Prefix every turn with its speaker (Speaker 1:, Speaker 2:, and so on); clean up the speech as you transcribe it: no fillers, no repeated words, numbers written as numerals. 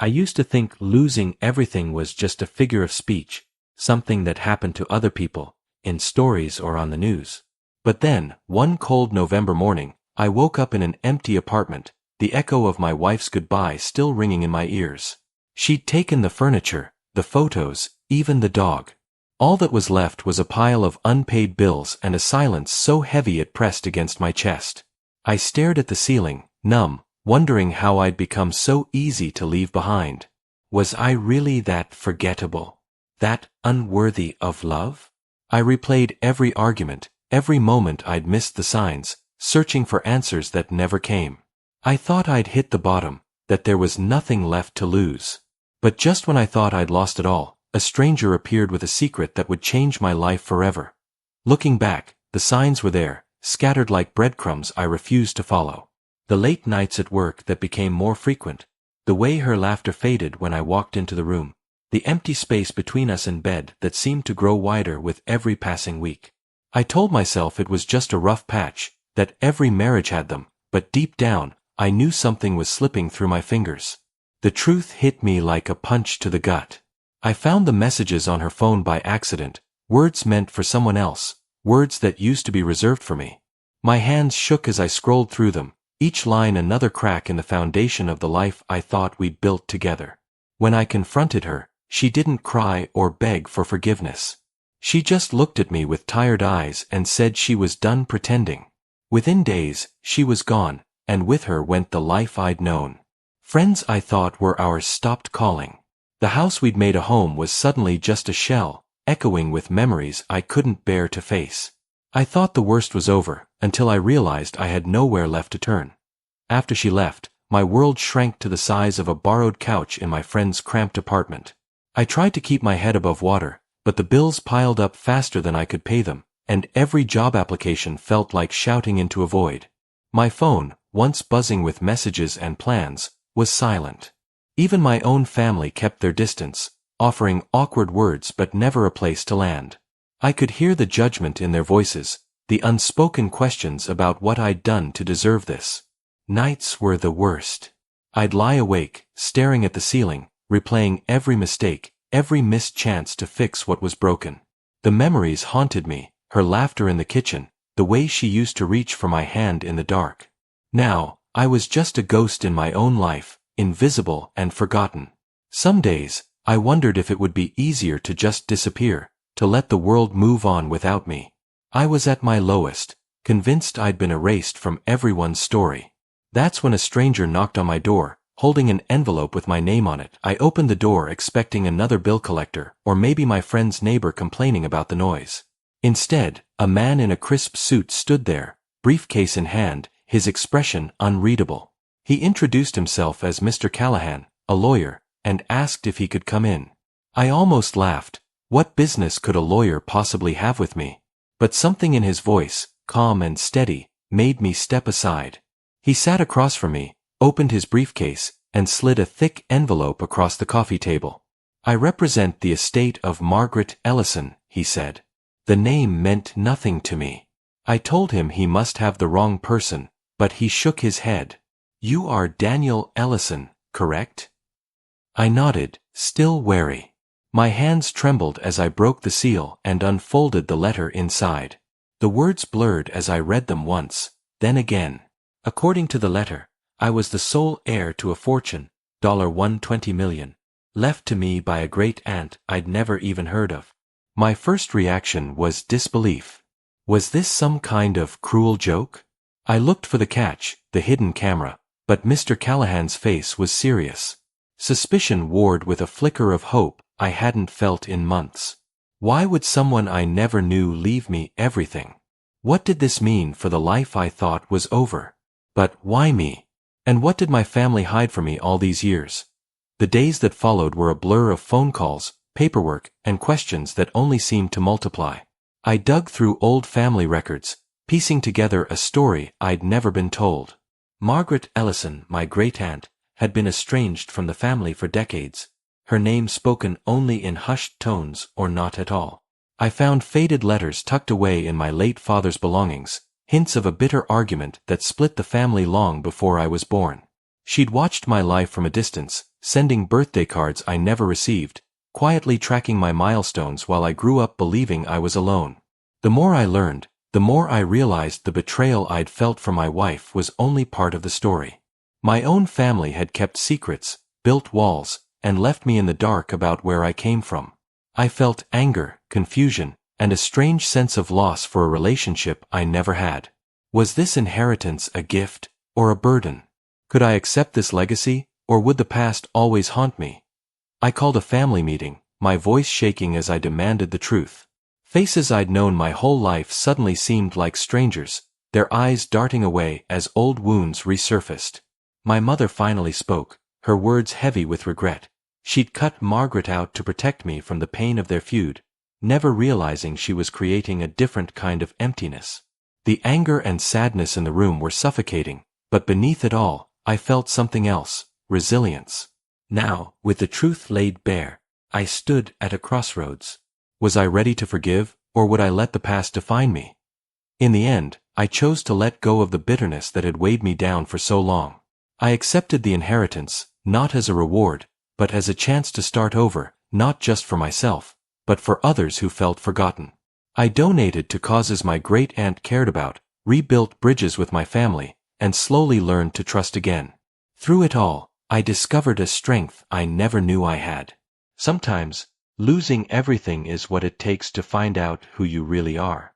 Speaker 1: I used to think losing everything was just a figure of speech, something that happened to other people, in stories or on the news. But then, one cold November morning, I woke up in an empty apartment, the echo of my wife's goodbye still ringing in my ears. She'd taken the furniture, the photos, even the dog. All that was left was a pile of unpaid bills and a silence so heavy it pressed against my chest. I stared at the ceiling, numb, wondering how I'd become so easy to leave behind. Was I really that forgettable? That unworthy of love? I replayed every argument, every moment I'd missed the signs, searching for answers that never came. I thought I'd hit the bottom, that there was nothing left to lose. But just when I thought I'd lost it all, a stranger appeared with a secret that would change my life forever. Looking back, the signs were there, scattered like breadcrumbs I refused to follow. The late nights at work that became more frequent, the way her laughter faded when I walked into the room, the empty space between us in bed that seemed to grow wider with every passing week. I told myself it was just a rough patch, that every marriage had them, but deep down, I knew something was slipping through my fingers. The truth hit me like a punch to the gut. I found the messages on her phone by accident, words meant for someone else, words that used to be reserved for me. My hands shook as I scrolled through them, each line another crack in the foundation of the life I thought we'd built together. When I confronted her, she didn't cry or beg for forgiveness. She just looked at me with tired eyes and said she was done pretending. Within days, she was gone, and with her went the life I'd known. Friends I thought were ours stopped calling. The house we'd made a home was suddenly just a shell, echoing with memories I couldn't bear to face. I thought the worst was over, until I realized I had nowhere left to turn. After she left, my world shrank to the size of a borrowed couch in my friend's cramped apartment. I tried to keep my head above water, but the bills piled up faster than I could pay them, and every job application felt like shouting into a void. My phone, once buzzing with messages and plans, was silent. Even my own family kept their distance, offering awkward words but never a place to land. I could hear the judgment in their voices, the unspoken questions about what I'd done to deserve this. Nights were the worst. I'd lie awake, staring at the ceiling, replaying every mistake, every missed chance to fix what was broken. The memories haunted me, her laughter in the kitchen, the way she used to reach for my hand in the dark. Now, I was just a ghost in my own life, invisible and forgotten. Some days, I wondered if it would be easier to just disappear, to let the world move on without me. I was at my lowest, convinced I'd been erased from everyone's story. That's when a stranger knocked on my door, holding an envelope with my name on it. I opened the door expecting another bill collector, or maybe my friend's neighbor complaining about the noise. Instead, a man in a crisp suit stood there, briefcase in hand, his expression unreadable. He introduced himself as Mr. Callahan, a lawyer, and asked if he could come in. I almost laughed. What business could a lawyer possibly have with me? But something in his voice, calm and steady, made me step aside. He sat across from me, opened his briefcase, and slid a thick envelope across the coffee table. I represent the estate of Margaret Ellison, he said. The name meant nothing to me. I told him he must have the wrong person, but he shook his head. You are Daniel Ellison, correct? I nodded, still wary. My hands trembled as I broke the seal and unfolded the letter inside. The words blurred as I read them once, then again. According to the letter, I was the sole heir to a fortune, $120 million, left to me by a great-aunt I'd never even heard of. My first reaction was disbelief. Was this some kind of cruel joke? I looked for the catch, the hidden camera, but Mr. Callahan's face was serious. Suspicion warred with a flicker of hope I hadn't felt in months. Why would someone I never knew leave me everything? What did this mean for the life I thought was over? But why me? And what did my family hide from me all these years? The days that followed were a blur of phone calls, paperwork, and questions that only seemed to multiply. I dug through old family records, piecing together a story I'd never been told. Margaret Ellison, my great-aunt, had been estranged from the family for decades, her name spoken only in hushed tones or not at all. I found faded letters tucked away in my late father's belongings, hints of a bitter argument that split the family long before I was born. She'd watched my life from a distance, sending birthday cards I never received, quietly tracking my milestones while I grew up believing I was alone. The more I learned, the more I realized the betrayal I'd felt from my wife was only part of the story. My own family had kept secrets, built walls, and left me in the dark about where I came from. I felt anger, confusion, and a strange sense of loss for a relationship I never had. Was this inheritance a gift, or a burden? Could I accept this legacy, or would the past always haunt me? I called a family meeting, my voice shaking as I demanded the truth. Faces I'd known my whole life suddenly seemed like strangers, their eyes darting away as old wounds resurfaced. My mother finally spoke, her words heavy with regret. She'd cut Margaret out to protect me from the pain of their feud, never realizing she was creating a different kind of emptiness. The anger and sadness in the room were suffocating, but beneath it all, I felt something else, resilience. Now, with the truth laid bare, I stood at a crossroads. Was I ready to forgive, or would I let the past define me? In the end, I chose to let go of the bitterness that had weighed me down for so long. I accepted the inheritance, not as a reward, but as a chance to start over, not just for myself, but for others who felt forgotten. I donated to causes my great-aunt cared about, rebuilt bridges with my family, and slowly learned to trust again. Through it all, I discovered a strength I never knew I had. Sometimes, losing everything is what it takes to find out who you really are.